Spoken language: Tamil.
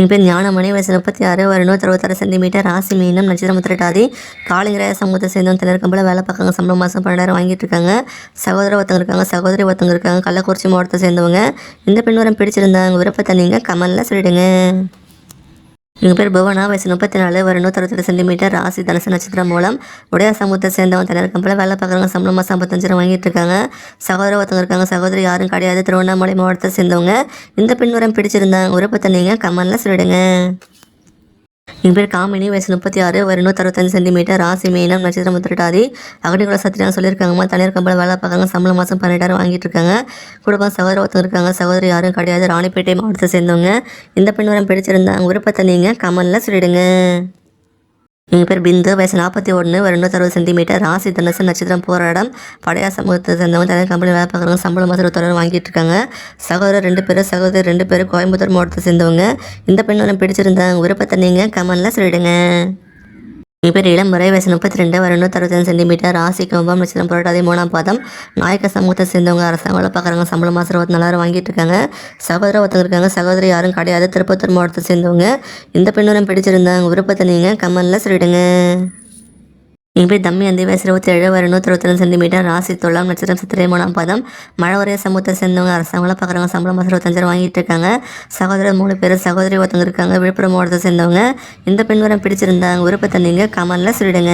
என் பேர் ஞானமணி, வயசு 36, ஒரு 166 சென்டிமீட்டர், ராசி மீனம், நட்சத்திரம் உத்திரட்டாதி, காளிங்கராய சமூகத்தை சேர்ந்தவங்க திணறுக்கம்பல வேலை பார்க்காங்க. சம்பளம் மாதம் 12,000 வாங்கிட்டு இருக்காங்க. சகோதர ஒருத்தவங்க இருக்காங்க, சகோதரி ஒருத்தவங்க இருக்காங்க. கள்ளக்குறிச்சி மாவட்டத்தை சேர்ந்தவங்க. இந்த பெண்ணுரம் பிடிச்சிருந்தாங்க விருப்பத்தை நீங்கள் கமெண்ட்ல சொல்லிடுங்க. எங்கள் பேர் புவனா, வயசு 34, ஒரு 168 சென்டிமீட்டர், ராசி தனுசு, நட்சத்திரம் மூலம் உடைய சமூகத்தை சேர்ந்தவங்க திணறுக்கம்பல வேலை பார்க்குறாங்க. சம்பளம் மாதம் 55,000 வாங்கிட்டு இருக்காங்க. சகோதர ஒருத்தவங்க இருக்காங்க, சகோதரி யாரும் கிடையாது. திருவண்ணாமலை மாவட்டத்தை சேர்ந்தவங்க. இந்த பெண்ணுரம் பிடிச்சிருந்தாங்க விருப்பத்தை நீங்கள் கமெண்ட்ல சொல்லிடுங்க. என் பேர் காமினி, வயசு 36, ஒரு 165 சென்டிமீட்டர், ராசி மீனம், நட்சத்திரம் உத்திரட்டாதி, அகடிக்குள்ள சத்திரியாங்க சொல்லியிருக்காங்கம்மா. தனியார் கம்பெனியில் வேலை பார்க்காங்க. சம்பளம் மாதம் 12,000 வாங்கிட்டு இருக்காங்க. குடும்பம் சகோதர ஒருத்தங்க இருக்காங்க, சகோதரி யாரும் கிடையாது. ராணிப்பேட்டை மாவட்டத்தை சேர்ந்தவங்க. இந்த பெண்ணுரம் பிடிச்சிருந்தாங்க விருப்பத்தை நீங்கள் கமெண்ட்ல சொல்லிடுங்க. எங்கள் பேர் பிந்து, வயசு 41, ஒரு 160 சென்டிமீட்டர், ராசி தனுசு, நட்சத்திரம் போராடம், படையா சமூகத்தை சேர்ந்தவங்க. தனியார் கம்பெனி வேலை பார்க்குறாங்க. சம்பளம் மாதம் 21,000 வாங்கிட்டு இருக்காங்க. சகோதரர் 2 பேர், சகோதரி 2 பேர், கோயம்புத்தூர் மாவட்டத்தை சேர்ந்தவங்க. இந்த பெண்ணுரம் பிடிச்சிருந்தாங்க விருப்பத்தை நீங்கள் கமெண்ட்ல சொல்லிடுங்க. என் பேர் இளமுறை, வயசு 32, ஒரு 165 சென்டிமீட்டர், ராசி கும்பம், நட்சத்திரம் புரட்டாதி, 3ஆம் பாதம், நாயக்க சமூகத்தை சேர்ந்தவங்க. அரசாங்க வேலை பார்க்குறாங்க. சம்பளம் மாதம் 24,000 வாங்கிட்டு இருக்காங்க. சகோதர ஒருத்தங்க இருக்காங்க, சகோதரி யாரும் கிடையாது. திருப்பத்தூர் மாவட்டத்தை சேர்ந்தவங்க. இந்த பெண்ணுரம் பிடிச்சிருந்தாங்க விருப்பத்தை நீங்கள் கமெண்ட்ல சொல்லிடுங்க. என் பேர் தம்மியந்தி, வயசு 27, ஒரு 162 சென்டிமீட்டர், ராசி துலாம், நட்சத்திரம் சித்திரை, 3ஆம் பாதம், மழை ஒரே சமூகத்தை சேர்ந்தவங்க. அரசாங்க வேலை பார்க்குறாங்க. சம்பளம் மாதம் 25,000 வாங்கிட்டு இருக்காங்க. சகோதரர் 3 பேர், சகோதரி ஒருத்தவங்க இருக்காங்க. விழுப்புரம் மாவட்டத்தை சேர்ந்தவங்க. இந்த பெண்ணுரம் பிடிச்சிருந்தாங்க விருப்பத்தை நீங்கள் கமெண்ட்ல சொல்லிடுங்க.